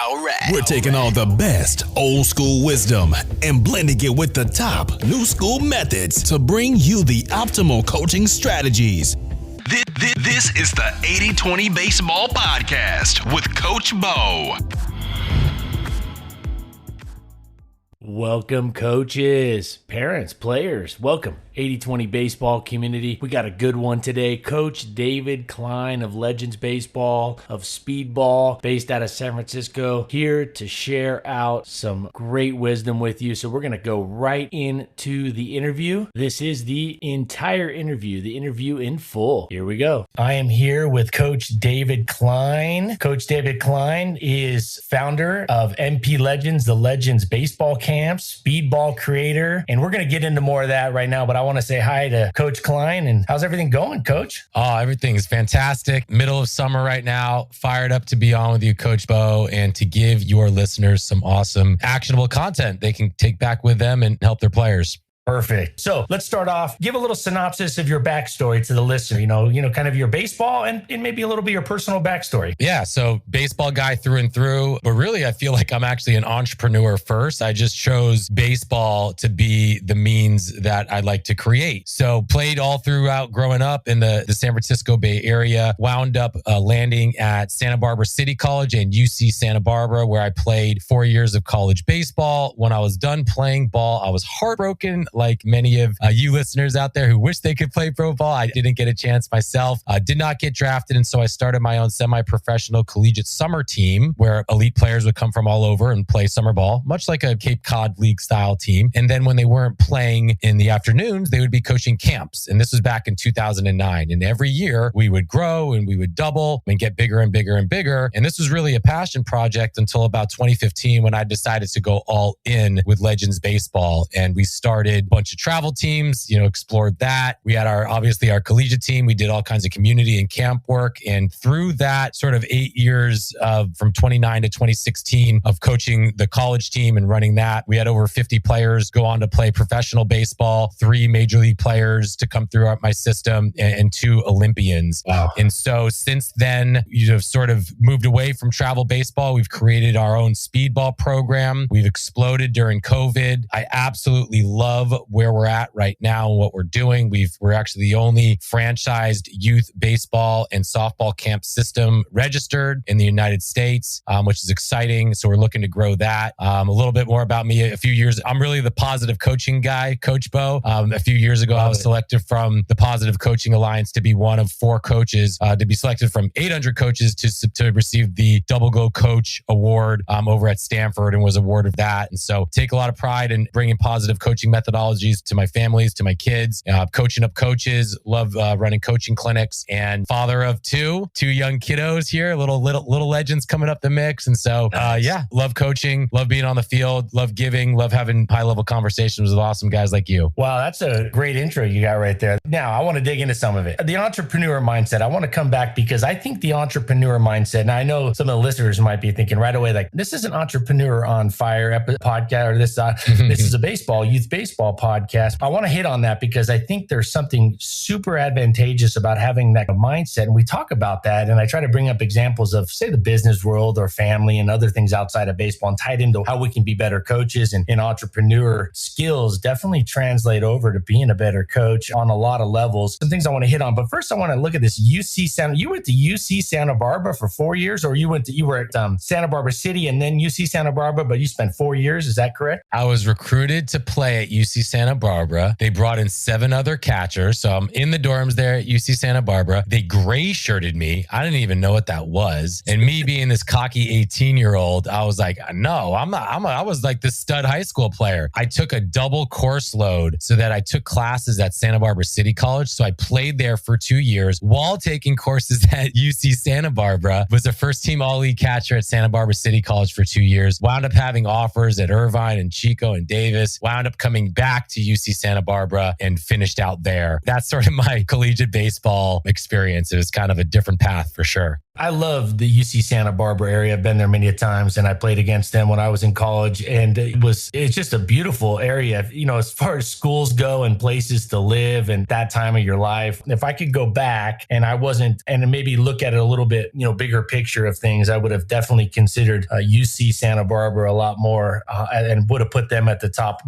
All right. We're taking all the best old school wisdom and blending it with the top new school methods to bring you the optimal coaching strategies. This is the 80-20 Baseball Podcast with Coach Bo. Welcome, coaches, parents, players. Welcome, 80-20 Baseball community. We got a good one today. Coach David Klein of Legends Baseball, of Speedball, based out of San Francisco, here to share out some great wisdom with you. So we're going to go right into the interview. This is the entire interview, the interview in full. Here we go. I am here with Coach David Klein. Coach David Klein is founder of MP Legends, the Legends Baseball Camp, Speedball creator, and we're going to get into more of that right now, but I want to say hi to Coach Klein. And how's everything going, Coach? Oh, everything is fantastic. Middle of summer right now. Fired up to be on with you, Coach Bo, and to give your listeners some awesome, actionable content they can take back with them and help their players. Perfect. So let's start off. Give a little synopsis of your backstory to the listener, you know, kind of your baseball and maybe a little bit your personal backstory. Yeah. So baseball guy through and through, but really I feel like I'm actually an entrepreneur first. I just chose baseball to be the means that I like to create. So played all throughout growing up in the San Francisco Bay Area, wound up landing at Santa Barbara City College and UC Santa Barbara, where I played 4 years of college baseball. When I was done playing ball, I was heartbroken. Like many of you listeners out there who wish they could play pro ball. I didn't get a chance myself. Did not get drafted. And so I started my own semi-professional collegiate summer team where elite players would come from all over and play summer ball, much like a Cape Cod League style team. And then when they weren't playing in the afternoons, they would be coaching camps. And this was back in 2009. And every year we would grow and we would double and get bigger and bigger and bigger. And this was really a passion project until about 2015 when I decided to go all in with Legends Baseball. And we started a bunch of travel teams, explored that. We had obviously our collegiate team. We did all kinds of community and camp work. And through that sort of 8 years from 29 to 2016 of coaching the college team and running that, we had over 50 players go on to play professional baseball, 3 major league players to come through my system and 2 Olympians. Wow. And so since then, sort of moved away from travel baseball. We've created our own Speedball program. We've exploded during COVID. I absolutely love where we're at right now and what we're doing. We're actually the only franchised youth baseball and softball camp system registered in the United States, which is exciting. So we're looking to grow that. A little bit more about me. I'm really the positive coaching guy, Coach Bo. A few years ago, I was selected from the Positive Coaching Alliance to be one of 4 coaches, to be selected from 800 coaches to receive the Double Go Coach Award over at Stanford, and was awarded that. And so take a lot of pride in bringing positive coaching methodologies to my families, to my kids, coaching up coaches, love running coaching clinics, and father of 2 young kiddos here, little legends coming up the mix. And so, love coaching, love being on the field, love giving, love having high level conversations with awesome guys like you. Wow, that's a great intro you got right there. Now, I want to dig into some of it. The entrepreneur mindset, I want to come back because I think the entrepreneur mindset, and I know some of the listeners might be thinking right away, like, this is an Entrepreneur on Fire podcast, or this is a youth baseball podcast. I want to hit on that because I think there's something super advantageous about having that mindset. And we talk about that. And I try to bring up examples of, say, the business world or family and other things outside of baseball, and tied into how we can be better coaches, and entrepreneur skills definitely translate over to being a better coach on a lot of levels. Some things I want to hit on. But first, I want to look at this UC Santa. You went to UC Santa Barbara for 4 years, or you were at Santa Barbara City and then UC Santa Barbara, but you spent 4 years. Is that correct? I was recruited to play at UC Santa Barbara. They brought in 7 other catchers. So I'm in the dorms there at UC Santa Barbara. They gray shirted me. I didn't even know what that was. And me being this cocky 18-year-old, I was like, no, I'm not. I was like this stud high school player. I took a double course load so that I took classes at Santa Barbara City College. So I played there for 2 years while taking courses at UC Santa Barbara. Was a first team all-league catcher at Santa Barbara City College for 2 years. Wound up having offers at Irvine and Chico and Davis. Wound up coming back to UC Santa Barbara and finished out there. That's sort of my collegiate baseball experience. It was kind of a different path for sure. I love the UC Santa Barbara area. I've been there many times, and I played against them when I was in college. And it's just a beautiful area, as far as schools go and places to live and that time of your life. If I could go back and maybe look at it a little bit, bigger picture of things, I would have definitely considered UC Santa Barbara a lot more and would have put them at the top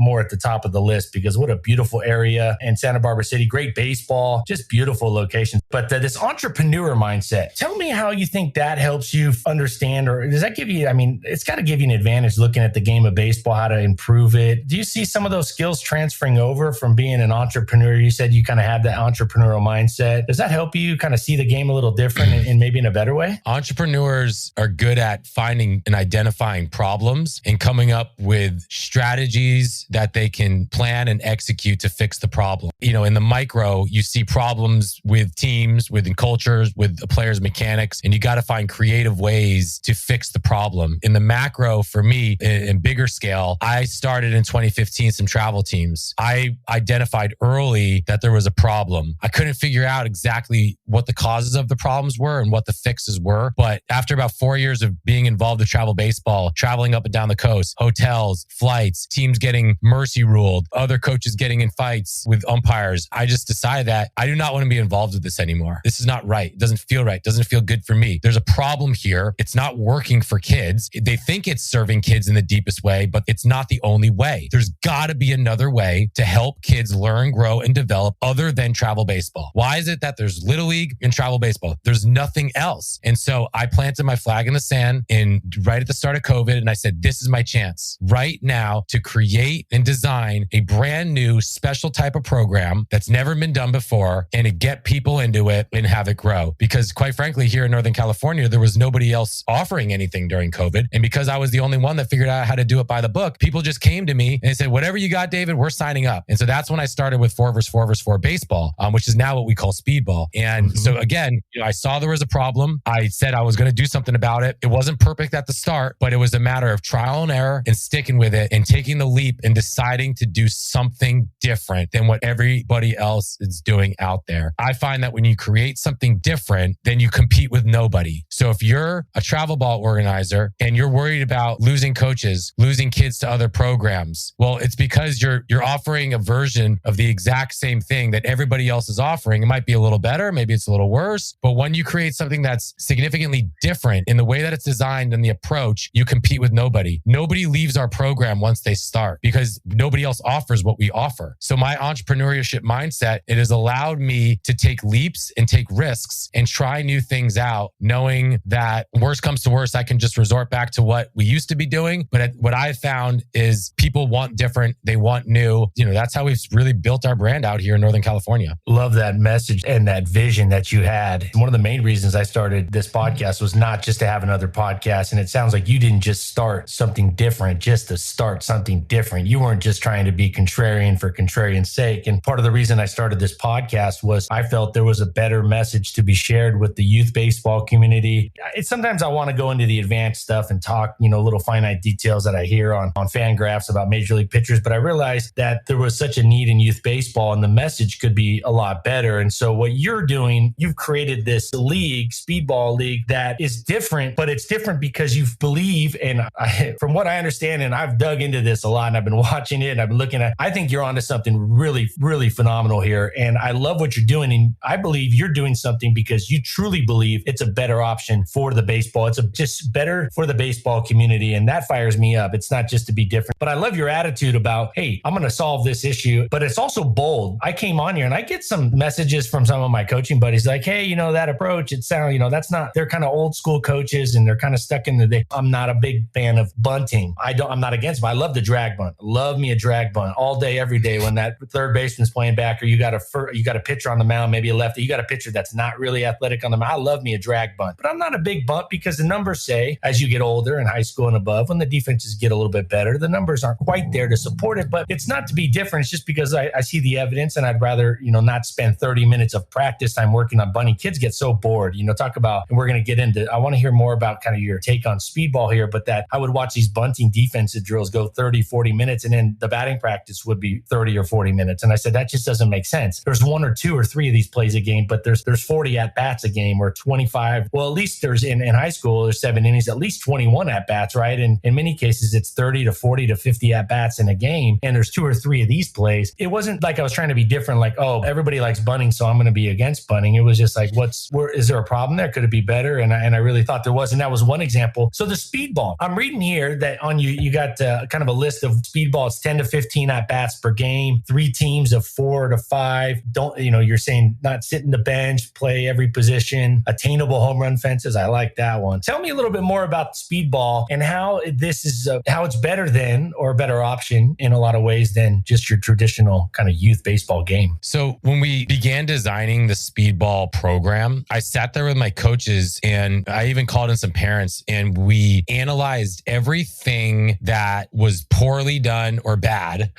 of the list, because what a beautiful area. And Santa Barbara City, great baseball, just beautiful location. But this entrepreneur mindset, tell me how you think that helps you understand, or does that give you, it's got to give you an advantage looking at the game of baseball, how to improve it. Do you see some of those skills transferring over from being an entrepreneur? You said you kind of have that entrepreneurial mindset. Does that help you kind of see the game a little different and maybe in a better way? Entrepreneurs are good at finding and identifying problems and coming up with strategies that they can plan and execute to fix the problem. In the micro, you see problems with teams, within cultures, with the players' mechanics, and you got to find creative ways to fix the problem. In the macro, for me, in bigger scale, I started in 2015 some travel teams. I identified early that there was a problem. I couldn't figure out exactly what the causes of the problems were and what the fixes were. But after about 4 years of being involved with travel baseball, traveling up and down the coast, hotels, flights, teams getting mercy ruled, other coaches getting in fights with umpires, I just decided that I do not want to be involved with this anymore. This is not right. It doesn't feel right. It doesn't feel good for me. There's a problem here. It's not working for kids. They think it's serving kids in the deepest way, but it's not the only way. There's got to be another way to help kids learn, grow, and develop other than travel baseball. Why is it that there's Little League and travel baseball? There's nothing else. And so I planted my flag in the sand right at the start of COVID, and I said, this is my chance right now to create and design a brand new special type of program that's never been done before, and to get people into it and have it grow. Because quite frankly, here in Northern California, there was nobody else offering anything during COVID. And because I was the only one that figured out how to do it by the book, people just came to me and they said, whatever you got, David, we're signing up. And so that's when I started with 4vs4vs4 baseball, which is now what we call Speedball. And so again, I saw there was a problem. I said I was going to do something about it. It wasn't perfect at the start, but it was a matter of trial and error and sticking with it and taking the leap and deciding to do something different than what everybody else is doing out there. I find that when you create something different, then you compete with nobody. So if you're a travel ball organizer and you're worried about losing coaches, losing kids to other programs, well, it's because you're offering a version of the exact same thing that everybody else is offering. It might be a little better, maybe it's a little worse, but when you create something that's significantly different in the way that it's designed and the approach, you compete with nobody. Nobody leaves our program once they start because nobody else offers what we offer. So my entrepreneurship mindset, it has allowed me to take leaps and take risks and try new things out, knowing that worst comes to worst, I can just resort back to what we used to be doing. But what I found is people want different. They want new. That's how we've really built our brand out here in Northern California. Love that message and that vision that you had. One of the main reasons I started this podcast was not just to have another podcast. And it sounds like you didn't just start something different just to start something different. You weren't just trying to be contrarian for contrarian's sake. And part of the reason I started this podcast was I felt there was a better message to be shared with the youth baseball community. Sometimes I want to go into the advanced stuff and talk, little finite details that I hear on Fangraphs about major league pitchers. But I realized that there was such a need in youth baseball and the message could be a lot better. And so what you're doing, you've created this league, Speedball League, that is different, but it's different because you believe, and from what I understand, and I've dug into this a lot and I've been watching it and I've been looking at, I think you're onto something really, really phenomenal here. And I love what you're doing. And I believe you're doing something because you truly believe it's a better option for the baseball. It's just better for the baseball community. And that fires me up. It's not just to be different, but I love your attitude about, hey, I'm going to solve this issue, but it's also bold. I came on here and I get some messages from some of my coaching buddies like, hey, that approach, it sounds, that's not, they're kind of old school coaches and they're kind of stuck in the day. I'm not a big fan of bunting. I'm not against it. I love the drag bunt. Love me a drag bunt all day, every day when that third baseman's playing back or you got a pitcher on the mound, maybe a lefty, you got a pitcher that's not really athletic on the mound. I love me a drag bunt, but I'm not a big bunt because the numbers say as you get older in high school and above, when the defenses get a little bit better, the numbers aren't quite there to support it, but it's not to be different. It's just because I see the evidence and I'd rather, not spend 30 minutes of practice time working on bunting. Kids get so bored, talk about, and we're going to get into, I want to hear more about kind of your take on Speedball here, but that I would watch these bunting defensive drills go 30, 40 minutes and then the batting practice would be 30 or 40 minutes. And I said, that just doesn't make sense. There's 1 or 2 or 3 of these plays a game, but there's 40 at bats a game or 25 25. Well, at least there's in high school, there's 7 innings, at least 21 at-bats, right? And in many cases, it's 30 to 40 to 50 at-bats in a game. And there's 2 or 3 of these plays. It wasn't like I was trying to be different, like, oh, everybody likes bunting, so I'm going to be against bunting. It was just like, is there a problem there? Could it be better? And I really thought there was. And that was one example. So the Speedball, I'm reading here that on you got kind of a list of Speedball. It's 10 to 15 at-bats per game, 3 teams of 4 to 5. You're saying not sit in the bench, play every position, attainable home run fences. I like that one. Tell me a little bit more about Speedball and how this is, how it's better than, or a better option in a lot of ways than just your traditional kind of youth baseball game. So when we began designing the Speedball program, I sat there with my coaches and I even called in some parents, and we analyzed everything that was poorly done or bad,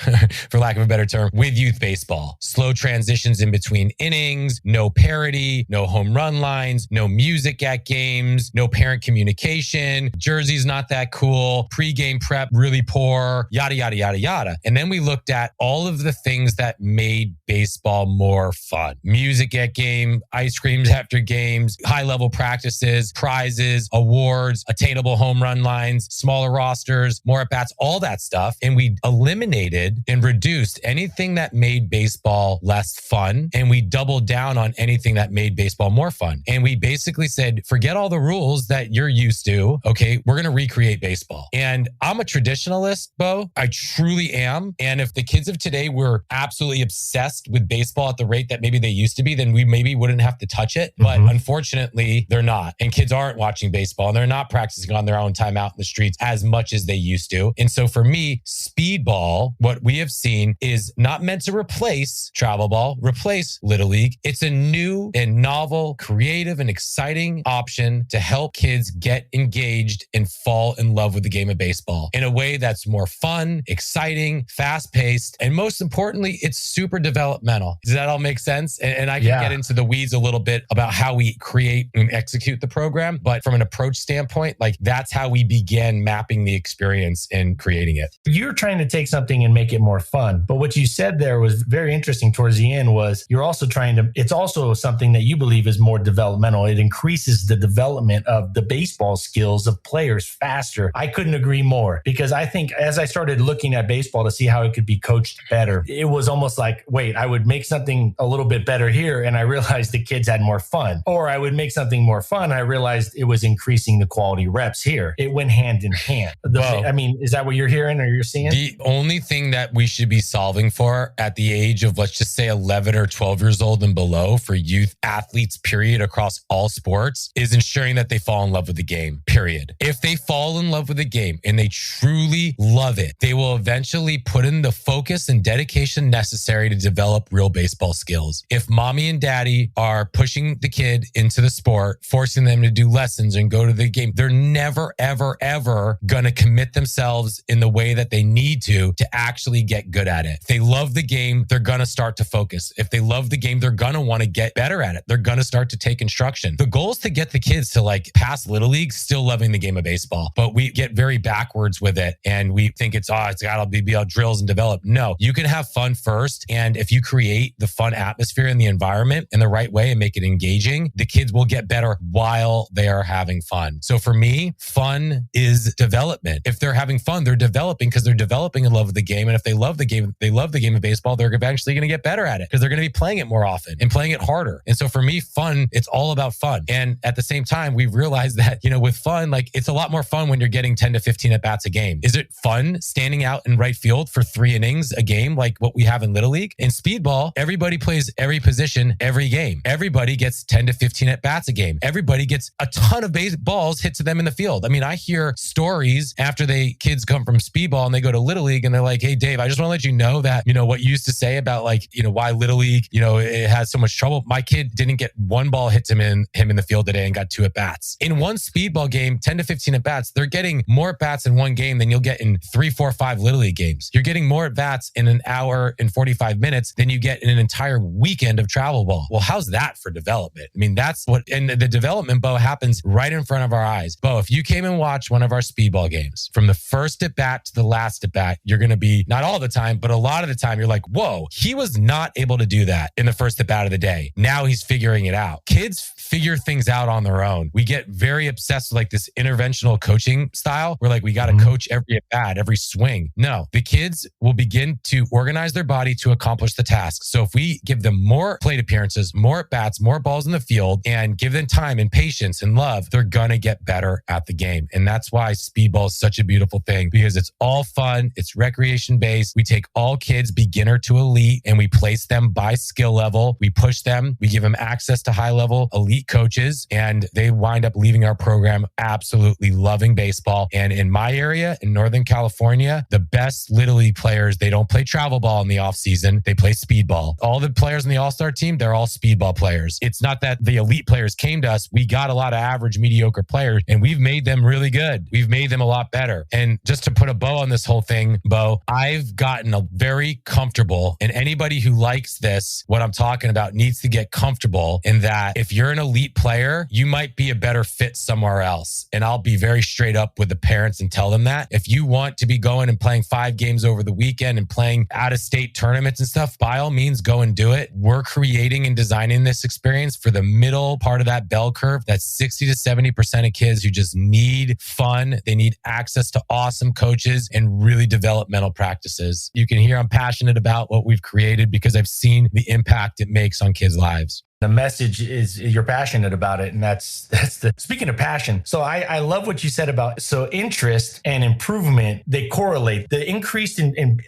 for lack of a better term, with youth baseball. Slow transitions in between innings, no parity, no home run lines, no music at games, no parent communication, jerseys not that cool, pregame prep really poor, yada, yada, yada, yada. And then we looked at all of the things that made baseball more fun. Music at game, ice creams after games, high-level practices, prizes, awards, attainable home run lines, smaller rosters, more at-bats, all that stuff. And we eliminated and reduced anything that made baseball less fun. And we doubled down on anything that made baseball more fun. And we basically said, forget all the rules that you're used to. Okay, we're going to recreate baseball. And I'm a traditionalist, Bo. I truly am. And if the kids of today were absolutely obsessed with baseball at the rate that maybe they used to be, then we maybe wouldn't have to touch it. But unfortunately, they're not. And kids aren't watching baseball, and they're not practicing on their own time out in the streets as much as they used to. And so for me, Speedball, what we have seen, is not meant to replace travel ball, replace Little League. It's a new and novel, creative and exciting option to help kids get engaged and fall in love with the game of baseball in a way that's more fun, exciting, fast-paced, and most importantly, it's super developmental. Does that all make sense? And I can get into the weeds a little bit about how we create and execute the program, but from an approach standpoint, like that's how we began mapping the experience and creating it. You're trying to take something and make it more fun, but what you said there was very interesting towards the end was you're also trying to, it's also something that you believe is more developmental. It increases the development of the baseball skills of players faster. I couldn't agree more, because I think as I started looking at baseball to see how it could be coached better, it was almost like, wait, I would make something a little bit better here and I realized the kids had more fun. Or I would make something more fun. I realized it was increasing the quality reps here. It went hand in hand. I mean, is that what you're hearing or you're seeing? The only thing that we should be solving for at the age of, let's just say 11 or 12 years old and below for youth athletes, period, across all sports, is ensuring that they fall in love with the game, period. If they fall in love with the game and they truly love it, they will eventually put in the focus and dedication necessary to develop real baseball skills. If mommy and daddy are pushing the kid into the sport, forcing them to do lessons and go to the game, they're never, ever, ever going to commit themselves in the way that they need to actually get good at it. If they love the game, they're going to start to focus. If they love the game, they're going to want to get better at it. They're going to start to take instruction. The goal is to get the kids to like pass Little League, still loving the game of baseball, but we get very backwards with it. And we think it's got to be all drills and develop. No, you can have fun first. And if you create the fun atmosphere in the environment in the right way and make it engaging, the kids will get better while they are having fun. So for me, fun is development. If they're having fun, they're developing because they're developing a love of the game. And if they love the game, they love the game of baseball, they're eventually going to get better at it because they're going to be playing it more often and playing it harder. And so for me, fun, it's all about fun. And at the same time, we've realized that, with fun, like it's a lot more fun when you're getting 10 to 15 at bats a game. Is it fun standing out in right field for 3 innings a game like what we have in Little League? In Speedball, everybody plays every position every game. Everybody gets 10 to 15 at bats a game. Everybody gets a ton of balls hit to them in the field. I mean, I hear stories after kids come from Speedball and they go to Little League and they're like, hey, Dave, I just want to let you know that, what you used to say about why Little League, it has so much trouble. My kid didn't get 1 ball hit to him in the field today and got 2 at bats. In one Speedball game, 10 to 15 at bats, they're getting more at bats in one game than you'll get in 3, 4, 5 Little League games. You're getting more at bats in an hour and 45 minutes than you get in an entire weekend of travel ball. Well, how's that for development? I mean, that's and the development, Bo, happens right in front of our eyes. Bo, if you came and watched one of our Speedball games, from the first at bat to the last at bat, you're going to be, not all the time, but a lot of the time, you're like, whoa, he was not able to do that in the first at bat of the day. Now he's figuring it out. Kids figure figure things out on their own. We get very obsessed with like this interventional coaching style where like we got to coach every at bat, every swing. No, the kids will begin to organize their body to accomplish the task. So if we give them more plate appearances, more at bats, more balls in the field, and give them time and patience and love, they're going to get better at the game. And that's why Speedball is such a beautiful thing, because it's all fun. It's recreation based. We take all kids, beginner to elite, and we place them by skill level. We push them. We give them access to high level elite coaches, and they wind up leaving our program absolutely loving baseball. And in my area, in Northern California, the best Little League players, they don't play travel ball in the off season. They play speedball. All the players in the all-star team, they're all speedball players. It's not that the elite players came to us. We got a lot of average, mediocre players, and we've made them really good. We've made them a lot better. And just to put a bow on this whole thing, Bo, I've gotten very comfortable, and anybody who likes this, what I'm talking about, needs to get comfortable in that if you're an elite player, you might be a better fit somewhere else. And I'll be very straight up with the parents and tell them that. If you want to be going and playing 5 games over the weekend and playing out-of-state tournaments and stuff, by all means, go and do it. We're creating and designing this experience for the middle part of that bell curve. That's 60 to 70% of kids who just need fun. They need access to awesome coaches and really developmental practices. You can hear I'm passionate about what we've created because I've seen the impact it makes on kids' lives. The message is you're passionate about it. And that's the, speaking of passion. So I love what you said about, so interest and improvement, they correlate. The increase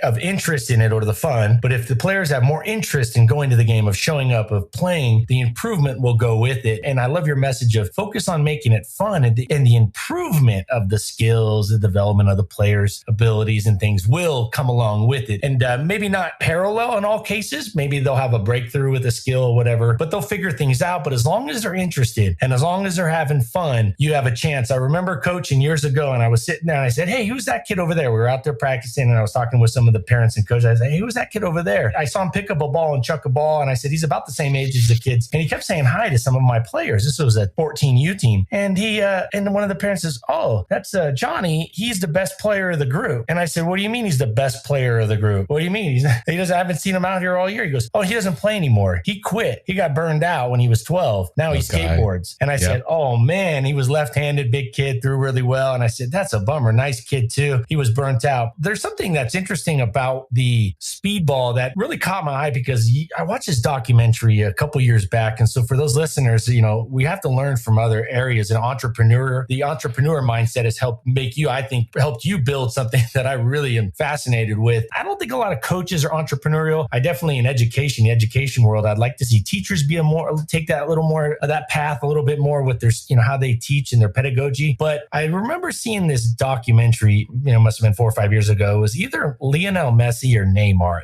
of interest in it or the fun. But if the players have more interest in going to the game, of showing up, of playing, the improvement will go with it. And I love your message of focus on making it fun, and the improvement of the skills, the development of the players' abilities and things will come along with it. And maybe not parallel in all cases. Maybe they'll have a breakthrough with a skill or whatever, but they'll figure things out. But as long as they're interested and as long as they're having fun, you have a chance. I remember coaching years ago, and I was sitting there and I said, "Hey, who's that kid over there?" We were out there practicing, and I was talking with some of the parents and coaches. I said, "Hey, who's that kid over there?" I saw him pick up a ball and chuck a ball, and I said, "He's about the same age as the kids." And he kept saying hi to some of my players. This was a 14U team. And and one of the parents says, "Oh, that's Johnny. He's the best player of the group." And I said, "What do you mean he's the best player of the group? What do you mean? I haven't seen him out here all year." He goes, "Oh, he doesn't play anymore. He quit. He got burned out when he was 12. Now he skateboards." And I said, "Oh man, he was left-handed, big kid, threw really well." And I said, "That's a bummer. Nice kid too. He was burnt out." There's something that's interesting about the Speedball that really caught my eye, because I watched this documentary a couple years back. And so for those listeners, we have to learn from other areas. The entrepreneur mindset has helped you build something that I really am fascinated with. I don't think a lot of coaches are entrepreneurial. I definitely in the education world, I'd like to see teachers take that a little more of that path a little bit more with their, how they teach and their pedagogy. But I remember seeing this documentary, must have been 4 or 5 years ago. It was either Lionel Messi or Neymar.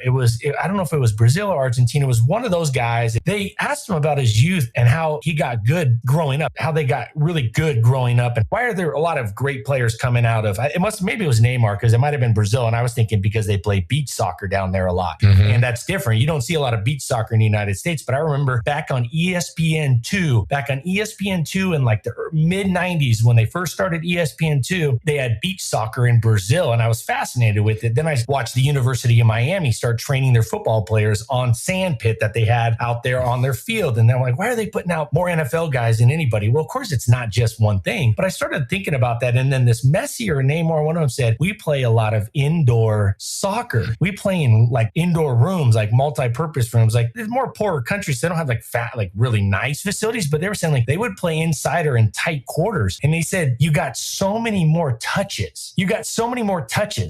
I don't know if it was Brazil or Argentina. It was one of those guys. They asked him about his youth and how he got good growing up, how they got really good growing up. And why are there a lot of great players coming out of, maybe it was Neymar, because it might've been Brazil. And I was thinking because they play beach soccer down there a lot. Mm-hmm. And that's different. You don't see a lot of beach soccer in the United States, but I remember back on ESPN2 in like the mid 90s, when they first started ESPN2, they had beach soccer in Brazil. And I was fascinated with it. Then I watched the University of Miami start training their football players on sand pit that they had out there on their field. And then I'm like, why are they putting out more NFL guys than anybody? Well, of course, it's not just one thing, but I started thinking about that. And then this Messi or Neymar, one of them said, we play a lot of indoor soccer. We play in like indoor rooms, like multi-purpose rooms. Like there's more poorer countries. They don't have like really nice facilities, but they were saying like they would play inside or in tight quarters. And they said, you got so many more touches.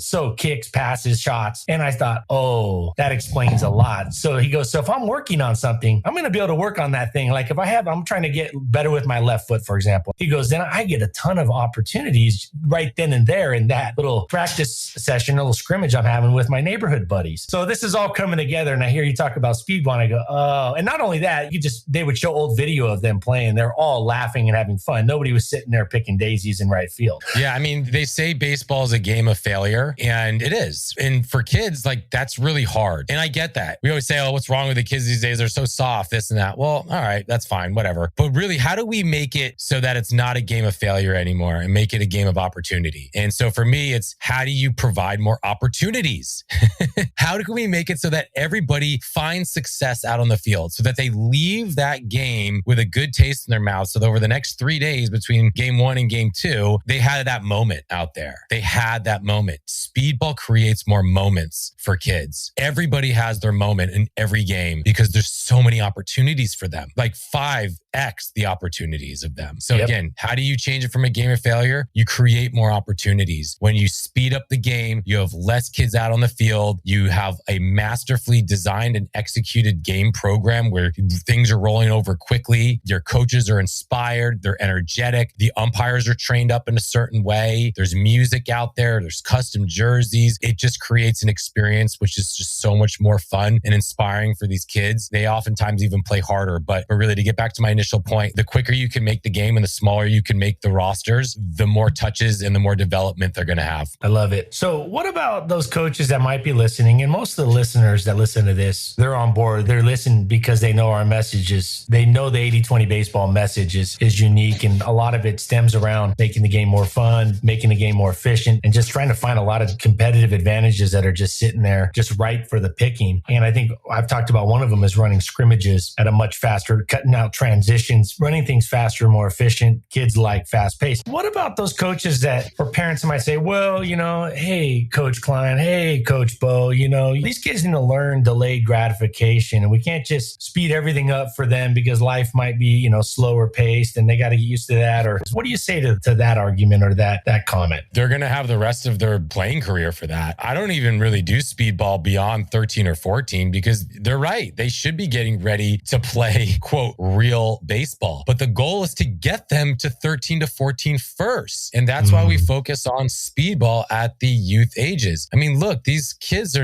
So kicks, passes, shots. And I thought, oh, that explains a lot. So he goes, so if I'm working on something, I'm going to be able to work on that thing. Like if I'm trying to get better with my left foot, for example, he goes, then I get a ton of opportunities right then and there in that little practice session, a little scrimmage I'm having with my neighborhood buddies. So this is all coming together. And I hear you talk about Speedball, and I go, oh, and not only that, they would show old video of them playing. They're all laughing and having fun. Nobody was sitting there picking daisies in right field. Yeah. I mean, they say baseball is a game of failure, and it is. And for kids, like that's really hard. And I get that. We always say, oh, what's wrong with the kids these days? They're so soft, this and that. Well, all right, that's fine, whatever. But really, how do we make it so that it's not a game of failure anymore and make it a game of opportunity? And so for me, it's how do you provide more opportunities? How can we make it so that everybody finds success out on the field, so that they leave leave that game with a good taste in their mouth. So over the next 3 days between game 1 and game 2, they had that moment out there. They had that moment. Speedball creates more moments for kids. Everybody has their moment in every game because there's so many opportunities for them, like 5x the opportunities of them. So again, how do you change it from a game of failure? You create more opportunities. When you speed up the game, you have less kids out on the field. You have a masterfully designed and executed game program where things are rolling over quickly. Your coaches are inspired. They're energetic. The umpires are trained up in a certain way. There's music out there. There's custom jerseys. It just creates an experience which is just so much more fun and inspiring for these kids. They oftentimes even play harder. But really, to get back to my initial point, the quicker you can make the game and the smaller you can make the rosters, the more touches and the more development they're going to have. I love it. So what about those coaches that might be listening? And most of the listeners that listen to this, they're on board. They're listening because they know our messages. They know the 80-20 baseball message is unique. And a lot of it stems around making the game more fun, making the game more efficient, and just trying to find a lot of competitive advantages that are just sitting there, just right for the picking. And I think I've talked about one of them is running scrimmages at a much faster, cutting out transitions, running things faster, more efficient. Kids like fast pace. What about those coaches that, or parents might say, well, hey, Coach Klein, hey, Coach Bo, these kids need to learn delayed gratification, and we can't just speed everything up for them because life might be, slower paced and they got to get used to that. Or what do you say to that argument or that comment? They're going to have the rest of their playing career for that. I don't even really do speedball beyond 13 or 14 because they're right. They should be getting ready to play, quote, real baseball. But the goal is to get them to 13 to 14 first. And that's why we focus on speedball at the youth ages. I mean, look, these kids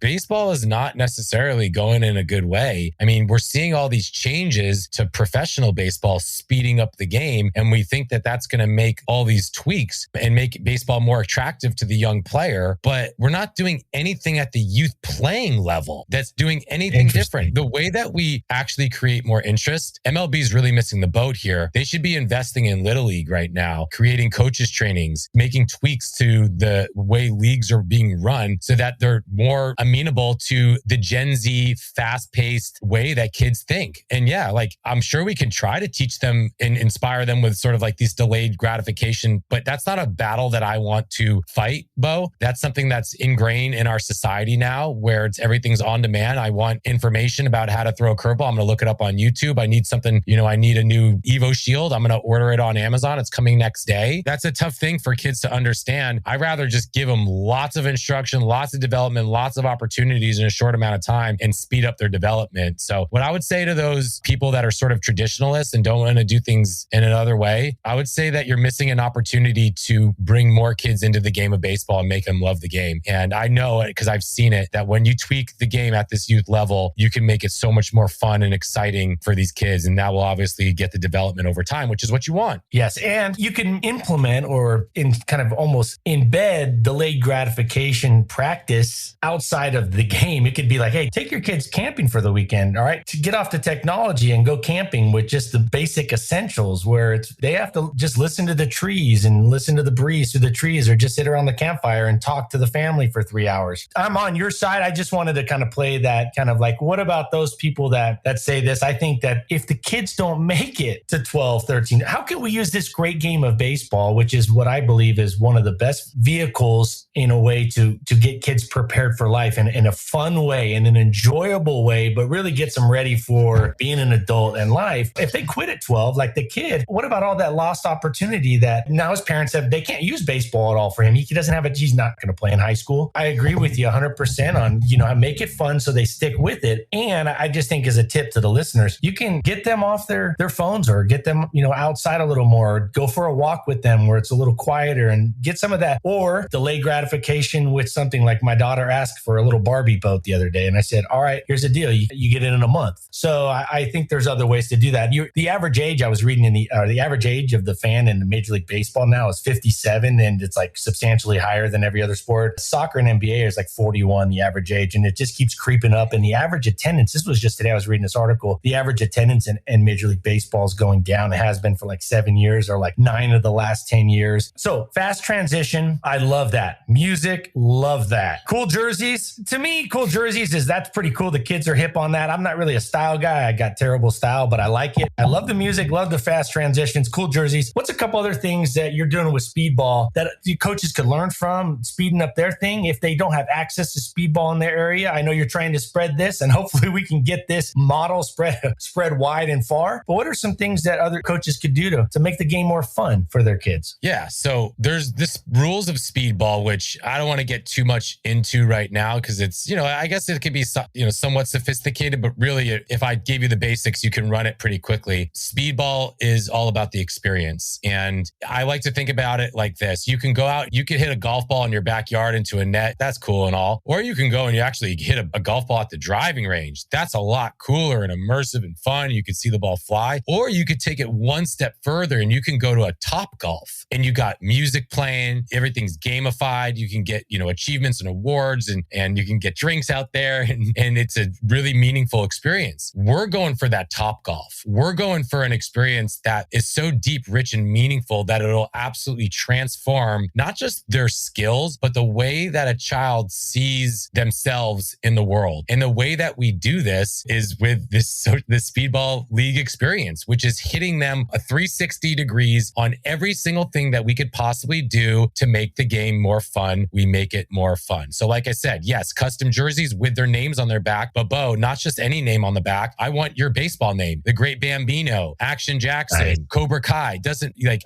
baseball is not necessarily going in a good way. I mean, we're seeing all these changes to professional baseball speeding up the game. And we think that that's going to make all these tweaks and make baseball more attractive to the young player. But we're not doing anything at the youth playing level that's doing anything different. The way that we actually create more interest, MLB is really missing the boat here. They should be investing in Little League right now, creating coaches trainings, making tweaks to the way leagues are being run so that they're more amenable to the Gen Z fast-paced way that kids think. And yeah, I'm sure we can try to teach them and inspire them with sort of like these delayed gratification, but that's not a battle that I want to fight, Bo. That's something that's ingrained in our society now where everything's on demand. I want information about how to throw a curveball. I'm going to look it up on YouTube. I need something, I need a new Evo Shield. I'm going to order it on Amazon. It's coming next day. That's a tough thing for kids to understand. I'd rather just give them lots of instruction, lots of development, lots of opportunities in a short amount of time and speed up their development. So what I would say to those people that are sort of traditionalists and don't want to do things in another way, I would say that you're missing an opportunity to bring more kids into the game of baseball and make them love the game. And I know it because I've seen it, that when you tweak the game at this youth level, you can make it so much more fun and exciting for these kids. And that will obviously get the development over time, which is what you want. Yes. And you can implement or kind of almost embed delayed gratification practice outside of the game. It could be like, hey, take your kids camping for the weekend. All right. To get off the technology and go camping with just the basic essentials where they have to just listen to the trees and listen to the breeze through the trees or just sit around the campfire and talk to the family for 3 hours. I'm on your side. I just wanted to kind of play that kind of like, what about those people that say this? I think that if the kids don't make it to 12, 13, how can we use this great game of baseball, which is what I believe is one of the best vehicles in a way to get kids prepared for life in a fun way, in an enjoyable way, but really gets them ready for being an adult in life. If they quit at 12, like the kid, what about all that lost opportunity that now his parents have? They can't use baseball at all for him. He doesn't have he's not going to play in high school. I agree with you 100% on, make it fun so they stick with it. And I just think as a tip to the listeners, you can get them off their phones or get them, outside a little more, or go for a walk with them where it's a little quieter and get some of that, or delay gratification with something like my daughter asked for a little Barbie boat the other day. And I said, all right, here's the deal. You get it in a month. So I think there's other ways to do that. The average age I was reading the average age of the fan in the Major League Baseball now is 57, and it's like substantially higher than every other sport. Soccer and NBA is like 41, the average age, and it just keeps creeping up. And the average attendance, this was just today, I was reading this article, the average attendance in Major League Baseball is going down. It has been for like 7 years or like 9 of the last 10 years. So fast transition. I love that. Music, love that. Cool jerseys. To me, cool jerseys that's pretty cool. The kids are hip on that. I'm not really a style style guy. I got terrible style, but I like it. I love the music, love the fast transitions, cool jerseys. What's a couple other things that you're doing with Speedball that you coaches could learn from, speeding up their thing if they don't have access to Speedball in their area? I know you're trying to spread this, and hopefully we can get this model spread wide and far. But what are some things that other coaches could do to make the game more fun for their kids? Yeah. So there's this rules of Speedball, which I don't want to get too much into right now because it's, I guess it could be, somewhat sophisticated, but really if I gave you the basics, you can run it pretty quickly. Speedball is all about the experience. And I like to think about it like this. You can go out, you can hit a golf ball in your backyard into a net. That's cool and all. Or you can go and you actually hit a golf ball at the driving range. That's a lot cooler and immersive and fun. You can see the ball fly. Or you could take it one step further and you can go to a Top Golf and you got music playing. Everything's gamified. You can get, achievements and awards and you can get drinks out there and it's a really meaningful experience. We're going for that Top Golf. We're going for an experience that is so deep, rich, and meaningful that it'll absolutely transform not just their skills, but the way that a child sees themselves in the world. And the way that we do this is with this Speedball League experience, which is hitting them a 360 degrees on every single thing that we could possibly do to make the game more fun. We make it more fun. So like I said, yes, custom jerseys with their names on their back, but Bo, not just any name on the back. I want your baseball name, the Great Bambino, Action Jackson, nice. Cobra Kai.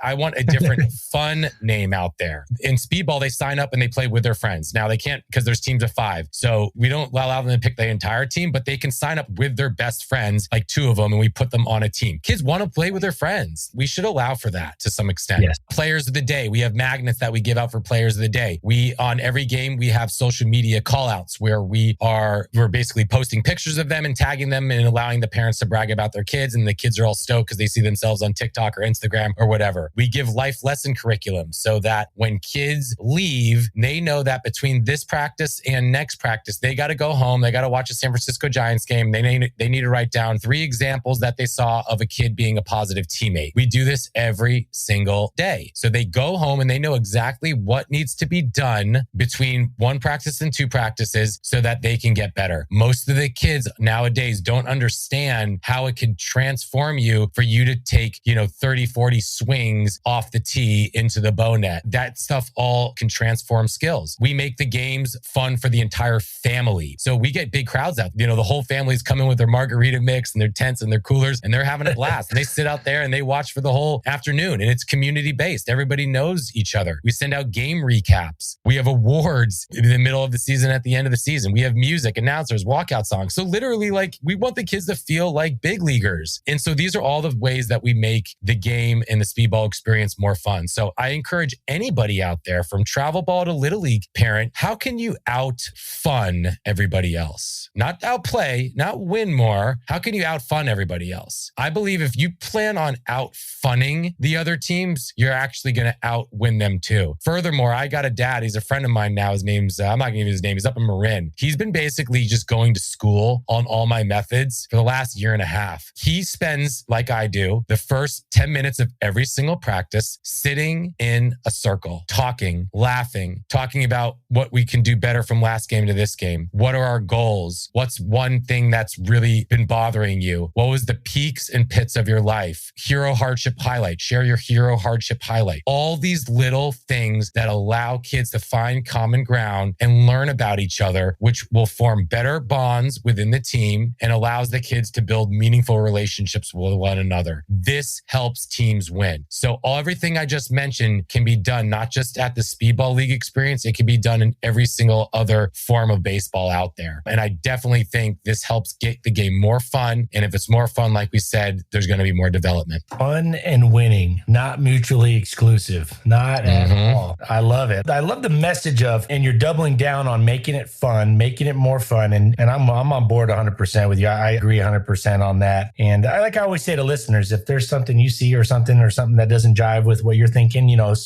I want a different fun name out there. In Speedball, they sign up and they play with their friends. Now they can't because there's teams of 5. So we don't allow them to pick the entire team, but they can sign up with their best friends, like 2 of them, and we put them on a team. Kids want to play with their friends. We should allow for that to some extent. Yes. Players of the day. We have magnets that we give out for players of the day. On every game, we have social media call outs where we're basically posting pictures of them and tagging them and allowing the parents to brag about their kids. And the kids are all stoked because they see themselves on TikTok or Instagram or whatever. We give life lesson curriculum so that when kids leave, they know that between this practice and next practice, they got to go home. They got to watch a San Francisco Giants game. They need to write down 3 examples that they saw of a kid being a positive teammate. We do this every single day. So they go home and they know exactly what needs to be done between 1 practice and 2 practices so that they can get better. Most of the kids nowadays don't understand how it could transform you for you to take, 30, 40 swings off the tee into the bow net. That stuff all can transform skills. We make the games fun for the entire family. So we get big crowds out. The whole family's coming with their margarita mix and their tents and their coolers, and they're having a blast. And they sit out there and they watch for the whole afternoon. And it's community based. Everybody knows each other. We send out game recaps. We have awards in the middle of the season, at the end of the season. We have music, announcers, walkout songs. So literally, we want the kids to feel like big leaguers. And so these are all the ways that we make the game and the Speedball experience more fun. So I encourage anybody out there, from travel ball to Little League parent, how can you out fun everybody else? Not outplay, not win more. How can you out fun everybody else? I believe if you plan on out funning the other teams, you're actually going to out win them too. Furthermore, I got a dad. He's a friend of mine now. His name's, I'm not going to give his name. He's up in Marin. He's been basically just going to school on all my methods for the last 1.5 years. He spends, like I do, the first 10 minutes of every single practice sitting in a circle, talking, laughing, talking about what we can do better from last game to this game. What are our goals? What's one thing that's really been bothering you? What was the peaks and pits of your life? Hero hardship highlight. Share your hero hardship highlight. All these little things that allow kids to find common ground and learn about each other, which will form better bonds within the team and allows the kids to build meaningful relationships with one another. This helps teams win. So everything I just mentioned can be done not just at the Speedball League experience, it can be done in every single other form of baseball out there. And I definitely think this helps get the game more fun. And if it's more fun, like we said, there's going to be more development. Fun and winning, not mutually exclusive, not at all. I love it. I love the message of, and you're doubling down on making it fun, making it more fun. And I'm on board 100% with you. I agree 100% on that. And I always say to listeners, if there's something you see or something that doesn't jive with what you're thinking,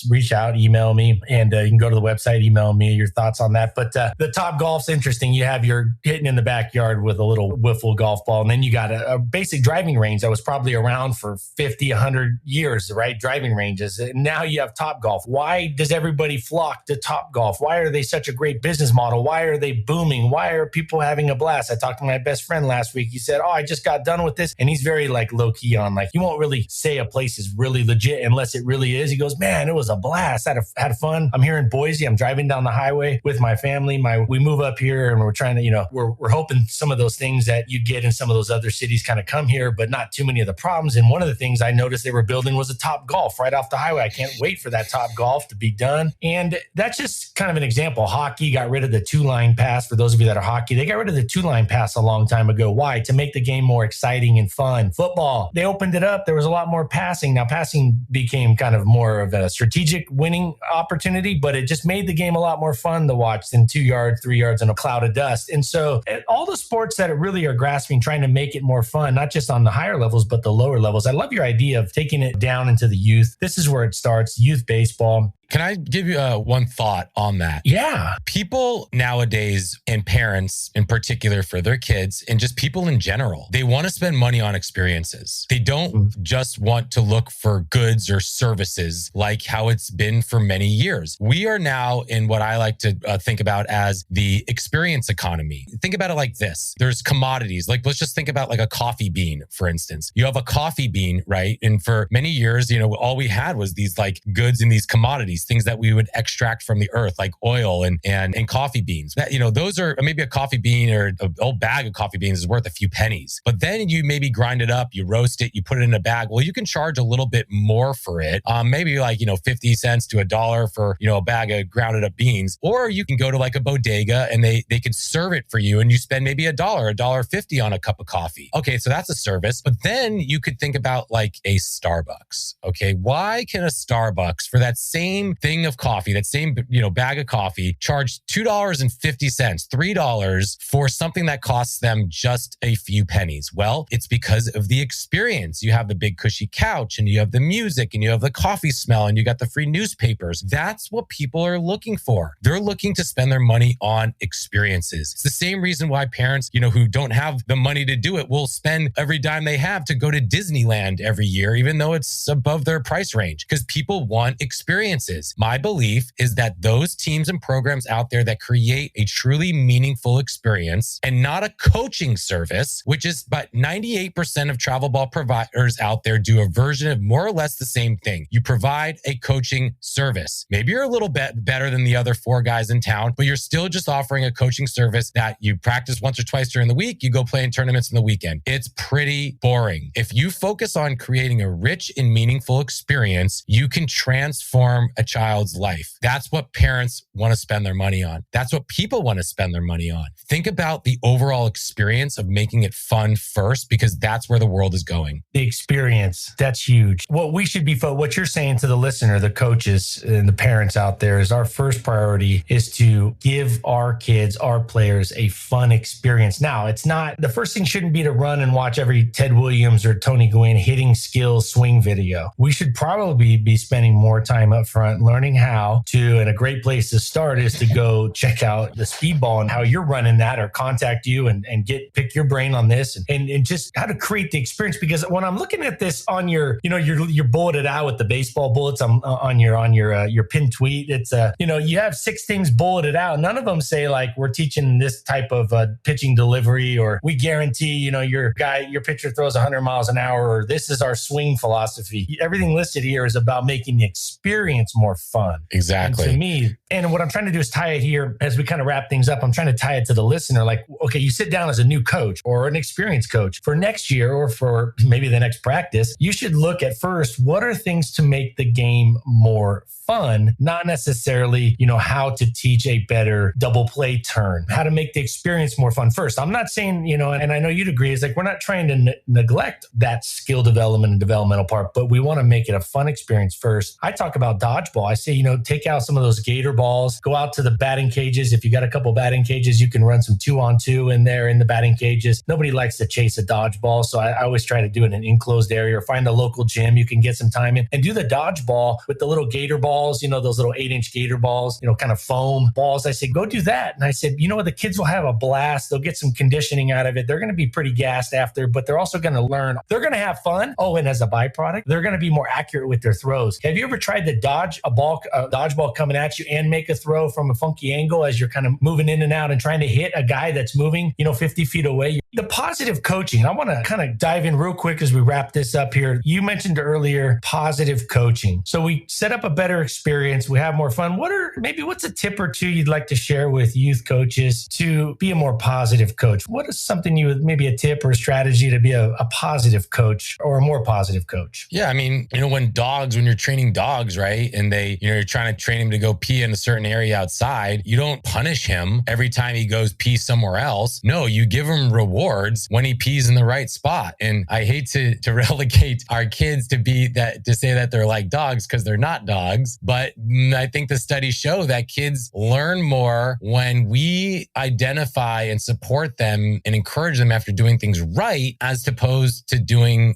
reach out, email me, and you can go to the website, email me your thoughts on that. But the Top Golf's interesting. You have your hitting in the backyard with a little wiffle golf ball. And then you got a basic driving range that was probably around for 50, 100 years, right? Driving ranges. And now you have Top Golf. Why does everybody flock to Top Golf? Why are they such a great business model? Why are they booming? Why are people having a blast? I talked to my best friend last week week. He said, I just got done with this. And he's very like low key on like, you won't really say a place is really legit unless it really is. He goes, man, it was a blast. Had fun. I'm here in Boise. I'm driving down the highway with my family. We move up here and we're trying to, we're hoping some of those things that you get in some of those other cities kind of come here, but not too many of the problems. And one of the things I noticed they were building was a Top Golf right off the highway. I can't wait for that Top Golf to be done. And that's just kind of an example. Hockey got rid of the 2-line pass. For those of you that are hockey, they got rid of the 2-line pass a long time ago. Why? To make the game more exciting and fun. Football, they opened it up. There was a lot more passing. Now, passing became kind of more of a strategic winning opportunity, but it just made the game a lot more fun to watch than 2 yards, 3 yards in a cloud of dust. And so all the sports that really are grasping, trying to make it more fun, not just on the higher levels, but the lower levels. I love your idea of taking it down into the youth. This is where it starts, youth baseball. Can I give you one thought on that? Yeah. People nowadays, and parents in particular for their kids, and just people in general, they want to spend money on experiences. They don't just want to look for goods or services like how it's been for many years. We are now in what I like to think about as the experience economy. Think about it like this. There's commodities. Like, let's just think about like a coffee bean, for instance. You have a coffee bean, right? And for many years, all we had was these like goods and these commodities, things that we would extract from the earth, like oil and coffee beans. That, those are maybe a coffee bean or an old bag of coffee beans is worth a few pennies. But then you maybe grind it up, you roast it, you put it in a bag. Well, you can charge a little bit more for it. Maybe like, 50 cents to $1 for, a bag of grounded up beans. Or you can go to like a bodega and they could serve it for you and you spend maybe $1.50 on a cup of coffee. Okay, so that's a service. But then you could think about like a Starbucks. Okay, why can a Starbucks for that same thing of coffee, that same, bag of coffee, charge $2.50, $3 for something that costs them just a few pennies? Well, it's because of the experience. You have the big cushy couch and you have the music and you have the coffee smell and you got the free newspapers. That's what people are looking for. They're looking to spend their money on experiences. It's the same reason why parents, who don't have the money to do it will spend every dime they have to go to Disneyland every year, even though it's above their price range, because people want experiences. My belief is that those teams and programs out there that create a truly meaningful experience and not a coaching service, which is but 98% of travel ball providers out there do a version of more or less the same thing. You provide a coaching service. Maybe you're a little bit better than the other 4 guys in town, but you're still just offering a coaching service that you practice once or twice during the week. You go play in tournaments in the weekend. It's pretty boring. If you focus on creating a rich and meaningful experience, you can transform a child's life. That's what parents want to spend their money on. That's what people want to spend their money on. Think about the overall experience of making it fun first, because that's where the world is going. The experience, that's huge. What we should be, what you're saying to the listener, the coaches and the parents out there is our first priority is to give our kids, our players a fun experience. Now, it's not, the first thing shouldn't be to run and watch every Ted Williams or Tony Gwynn hitting skills swing video. We should probably be spending more time up front learning how to, and a great place to start is to go check out the Speedball and how you're running that, or contact you and pick your brain on this and just how to create the experience. Because when I'm looking at this on your, you're bulleted out with the baseball bullets on your pinned tweet. It's you have 6 things bulleted out. None of them say like, we're teaching this type of pitching delivery, or we guarantee, your pitcher throws 100 miles an hour, or this is our swing philosophy. Everything listed here is about making the experience more fun. Exactly. And to me, and what I'm trying to do is tie it here as we kind of wrap things up. I'm trying to tie it to the listener. Like, okay, you sit down as a new coach or an experienced coach for next year, or for maybe the next practice, you should look at first, what are things to make the game more fun, not necessarily, how to teach a better double play turn, how to make the experience more fun first. I'm not saying, and I know you'd agree, it's like, we're not trying to neglect that skill development and developmental part, but we want to make it a fun experience first. I talk about dodgeball. I say, take out some of those gator balls, go out to the batting cages. If you got a couple batting cages, you can run some 2-on-2 in there in the batting cages. Nobody likes to chase a dodgeball. So I always try to do it in an enclosed area, or find a local gym you can get some time in and do the dodgeball with the little gator balls, those little 8-inch gator balls, kind of foam balls. I said, go do that. And I said, what, the kids will have a blast. They'll get some conditioning out of it. They're going to be pretty gassed after, but they're also going to learn. They're going to have fun. Oh, and as a byproduct, they're going to be more accurate with their throws. Have you ever tried to dodge a dodgeball coming at you and make a throw from a funky angle as you're kind of moving in and out and trying to hit a guy that's moving, 50 feet away? the positive coaching, I want to kind of dive in real quick as we wrap this up here. You mentioned earlier positive coaching. So we set up a better experience. We have more fun. What's a tip or two you'd like to share with youth coaches to be a more positive coach? What is something maybe a tip or a strategy to be a positive coach or a more positive coach? Yeah. I mean, when you're training dogs, right? And you're trying to train him to go pee in a certain area outside, you don't punish him every time he goes pee somewhere else. No, you give him rewards when he pees in the right spot. And I hate to relegate our kids to say that they're like dogs, because they're not dogs. But I think the studies show that kids learn more when we identify and support them and encourage them after doing things right, as opposed to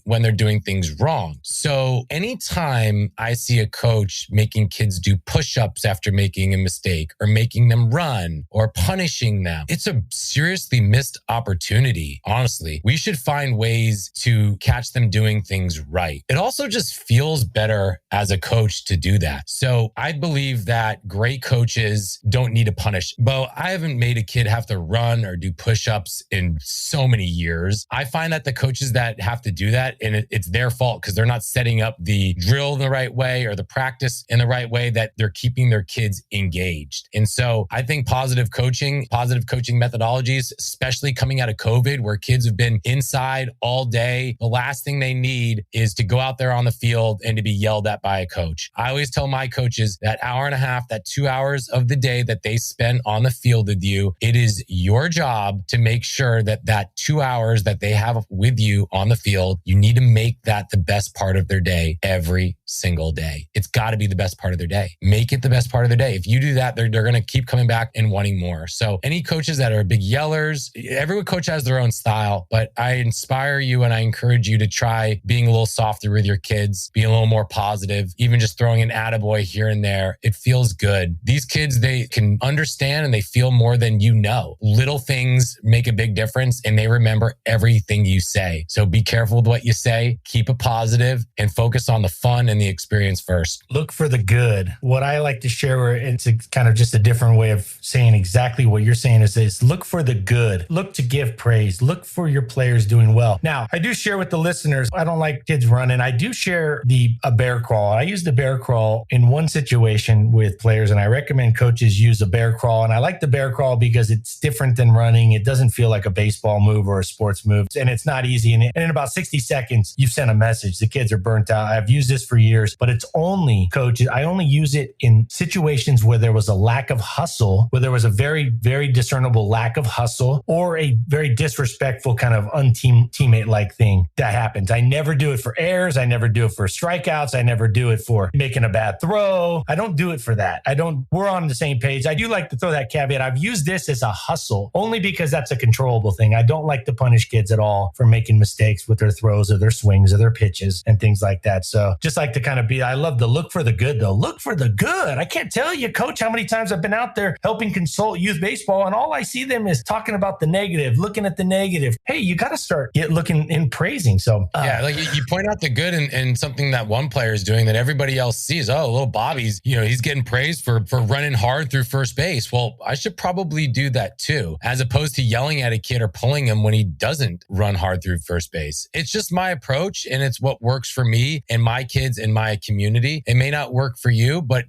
when they're doing things wrong. So anytime I see a coach making kids do push-ups after making a mistake, or making them run, or punishing them, it's a seriously missed opportunity. Honestly, we should find ways to catch them doing things right. It also just feels better as a coach to do that. So I believe that great coaches don't need to punish. But I haven't made a kid have to run or do push-ups in so many years. I find that the coaches that have to do that, and it's their fault because they're not setting up the drill in the right way or the practice in the right way, that they're keeping their kids engaged. And so I think positive coaching methodologies, especially coming out of COVID, where kids have been inside all day, the last thing they need is to go out there on the field and to be yelled at by a coach. I always tell my coaches that hour and a half, that 2 hours of the day that they spend on the field with you, it is your job to make sure that 2 hours that they have with you on the field, you need to make that the best part of their day every single day. It's got to be the best part of their day. Make it the best part of their day. If you do that, they're going to keep coming back and wanting more. So any coaches that are big yellers, every coach has their own style, but I inspire you and I encourage you to try being a little softer with your kids, being a little more positive, even just throwing an attaboy here and there. It feels good. These kids, they can understand and they feel more than you know. Little things make a big difference and they remember everything you say. So be careful with what you say, keep it positive, and focus on the fun and the experience first. Look for the good. What I like to share, where it's kind of just a different way of saying exactly what you're saying, is look for the good. Look to give praise. Look for your players doing well. Now, I do share with the listeners, I don't like kids running. I do share a bear crawl. I use the bear crawl in one situation with players, and I recommend coaches use a bear crawl. And I like the bear crawl because it's different than running. It doesn't feel like a baseball move or a sports move, and it's not easy. And in about 60 seconds, you've sent a message. The kids are burnt out. I've used this for years, but it's only, coaches, I only use it in situations where there was a lack of hustle, where there was a very, very discernible lack of hustle, or a very disrespectful kind of teammate-like thing that happens. I never do it for errors. I never do it for strikeouts. I never do it for making a bad throw. I don't do it for that. We're on the same page. I do like to throw that caveat. I've used this as a hustle only because that's a controllable thing. I don't like to punish kids at all for making mistakes with their throws or their swings or their pitches and things like that. So just like to kind of I love to look for the good though. Look for the good. I can't tell you, coach, how many times I've been out there helping consult youth baseball and all I see them is talking about the negative, looking at the negative. Hey, you got to start looking and praising. So yeah, like you point out the good and something that one player is doing that everybody else sees. Oh, little Bobby's, he's getting praised for running hard through first base. Well, I should probably do that too, as opposed to yelling at a kid or pulling him when he doesn't run hard through first base. It's just my approach and it's what works for me and my kids and my community. It may not work for you, but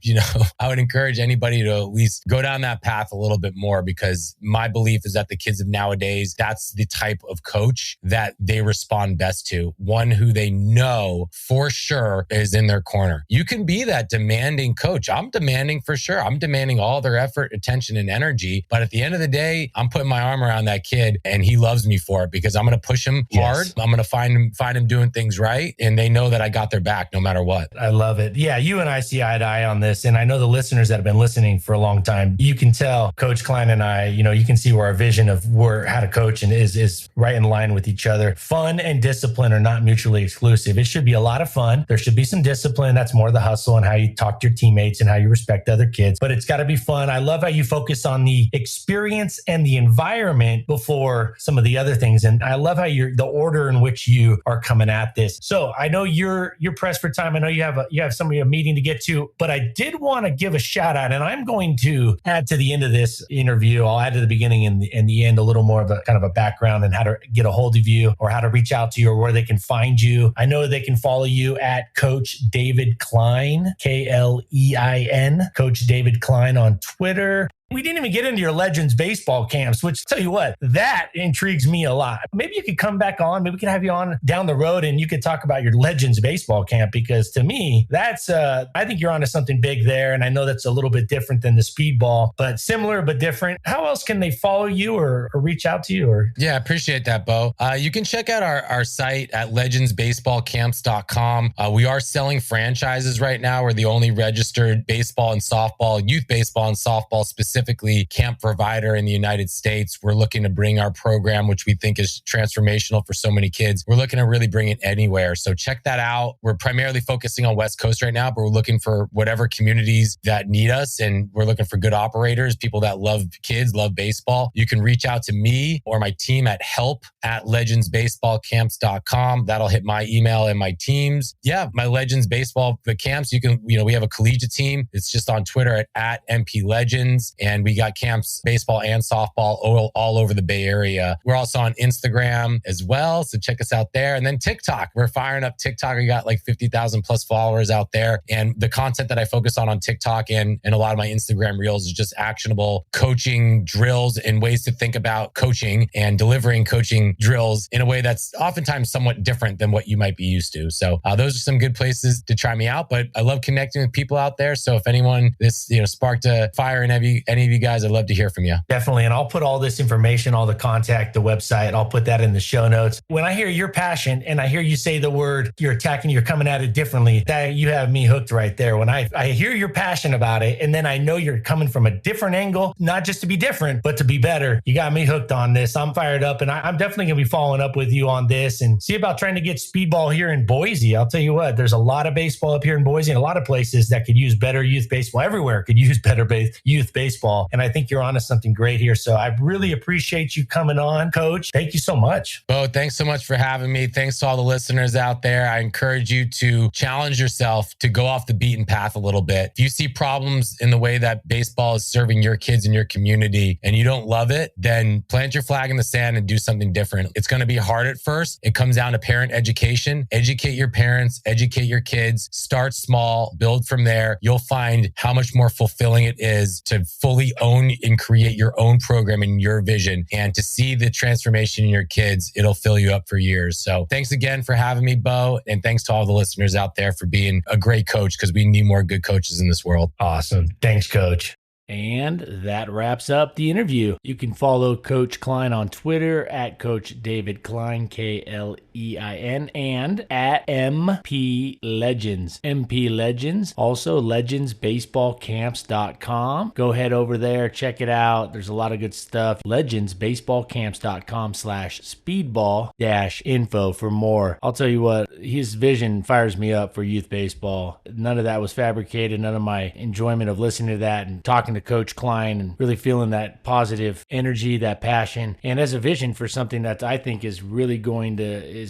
I would encourage anybody to at least go down that path a little bit more, because my belief is that the kids of nowadays, that's the type of coach that they respond best to. One who they know for sure is in their corner. You can be that demanding coach. I'm demanding for sure. I'm demanding all their effort, attention, and energy. But at the end of the day, I'm putting my arm around that kid and he loves me for it because I'm going to push him hard. I'm going to find him doing things right. And they know that I got their back no matter what. I love it. Yeah, you and I see eye to eye on this. And I know the listeners that have been listening for a long time, you can tell Coach Klein and I, you can see where our vision of how to coach and is right in line with each other. Fun and discipline are not mutually exclusive. It should be a lot of fun. There should be some discipline. That's more the hustle and how you talk to your teammates and how you respect other kids. But it's got to be fun. I love how you focus on the experience and the environment before some of the other things. And I love how the order in which you are coming at this. So I know you're pressed for time. I know you have somebody a meeting to get to, but I did want to give a shout out, and I'm going to add to the end of this interview. I'll add to the beginning and the end a little more of a kind of a background and how to get a hold of you or how to reach out to you or where they can find you. I know they can follow you at Coach David Klein, Klein, Coach David Klein on Twitter. We didn't even get into your Legends baseball camps, which tell you what, that intrigues me a lot. Maybe you could come back on. Maybe we could have you on down the road and you could talk about your Legends baseball camp, because to me, that's, I think you're onto something big there. And I know that's a little bit different than the Speedball, but similar, but different. How else can they follow you or reach out to you? Or Yeah, I appreciate that, Bo. You can check out our site at legendsbaseballcamps.com. We are selling franchises right now. We're the only registered baseball and softball, youth baseball and softball specifically camp provider in the United States. We're looking to bring our program, which we think is transformational for so many kids. We're looking to really bring it anywhere. So check that out. We're primarily focusing on West Coast right now, but we're looking for whatever communities that need us. And we're looking for good operators, people that love kids, love baseball. You can reach out to me or my team at help@legendsbaseballcamps.com. That'll hit my email and my team's. Yeah, my Legends baseball, the camps, you can, we have a collegiate team. It's just on Twitter at MP Legends. And we got camps, baseball and softball, all over the Bay Area. We're also on Instagram as well. So check us out there. And then TikTok. We're firing up TikTok. We got like 50,000 plus followers out there. And the content that I focus on TikTok and a lot of my Instagram reels is just actionable coaching drills and ways to think about coaching and delivering coaching drills in a way that's oftentimes somewhat different than what you might be used to. So those are some good places to try me out. But I love connecting with people out there. So if anyone, this sparked a fire in any of you guys, I'd love to hear from you. Definitely. And I'll put all this information, all the contact, the website, I'll put that in the show notes. When I hear your passion and I hear you say the word, you're coming at it differently, that you have me hooked right there. When I hear your passion about it, and then I know you're coming from a different angle, not just to be different, but to be better. You got me hooked on this. I'm fired up, and I'm definitely going to be following up with you on this and see about trying to get Speedball here in Boise. I'll tell you what, there's a lot of baseball up here in Boise and a lot of places that could use better youth baseball. Everywhere could use better youth baseball. And I think you're onto something great here. So I really appreciate you coming on, Coach. Thank you so much. Bo, thanks so much for having me. Thanks to all the listeners out there. I encourage you to challenge yourself to go off the beaten path a little bit. If you see problems in the way that baseball is serving your kids in your community and you don't love it, then plant your flag in the sand and do something different. It's going to be hard at first. It comes down to parent education. Educate your parents, educate your kids, start small, build from there. You'll find how much more fulfilling it is to fully own and create your own program and your vision, and to see the transformation in your kids. It'll fill you up for years. So thanks again for having me, Bo. And thanks to all the listeners out there for being a great coach, because we need more good coaches in this world. Awesome. Thanks, Coach. And that wraps up the interview. You can follow Coach Klein on Twitter at Coach David Klein, Klein, and at MP Legends. MP Legends. Also, legendsbaseballcamps.com. Go head over there, check it out. There's a lot of good stuff. legendsbaseballcamps.com/speedball-info for more. I'll tell you what, his vision fires me up for youth baseball. None of that was fabricated. None of my enjoyment of listening to that and talking to Coach Klein and really feeling that positive energy, that passion, and as a vision for something that I think is really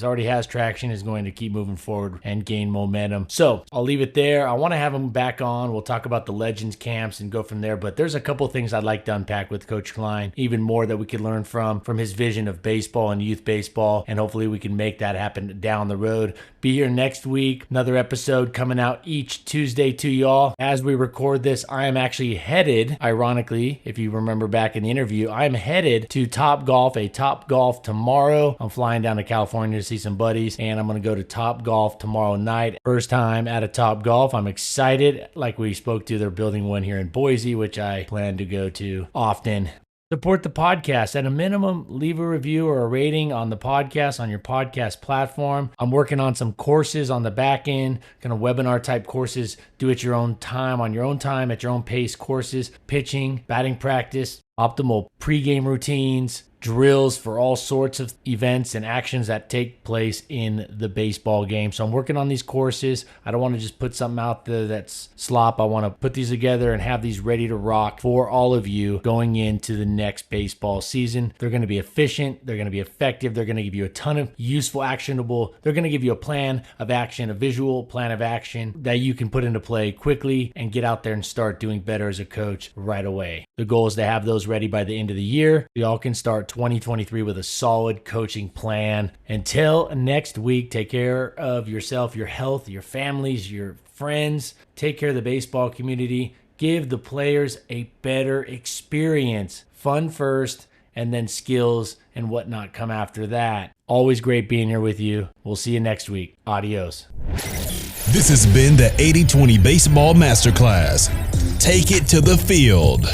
already has traction, is going to keep moving forward and gain momentum. So I'll leave it there. I want to have him back on. We'll talk about the Legends camps and go from there. But there's a couple things I'd like to unpack with Coach Klein, even more that we could learn from his vision of baseball and youth baseball. And hopefully we can make that happen down the road. Be here next week. Another episode coming out each Tuesday to y'all. As we record this, I am actually headed, ironically, if you remember back in the interview, I'm headed to Topgolf tomorrow. I'm flying down to California to see some buddies, and I'm going to go to Topgolf tomorrow night. First time at a Topgolf. I'm excited. Like we spoke to, they're building one here in Boise, which I plan to go to often. Support the podcast. At a minimum, leave a review or a rating on the podcast, on your podcast platform. I'm working on some courses on the back end, kind of webinar type courses, do it your own time, on your own time, at your own pace courses, pitching, batting practice, optimal pregame routines, drills for all sorts of events and actions that take place in the baseball game. So I'm working on these courses. I don't want to just put something out there that's slop. I want to put these together and have these ready to rock for all of you going into the next baseball season. They're going to be efficient. They're going to be effective. They're going to give you a ton of useful, actionable. They're going to give you a plan of action, a visual plan of action that you can put into play quickly and get out there and start doing better as a coach right away. The goal is to have those ready by the end of the year. We all can start 2023 with a solid coaching plan. Until next week, take care of yourself, your health, your families, your friends. Take care of the baseball community. Give the players a better experience. Fun first, and then skills and whatnot come after that. Always great being here with you. We'll see you next week. Adios. This has been the 80-20 Baseball Masterclass. Take it to the field.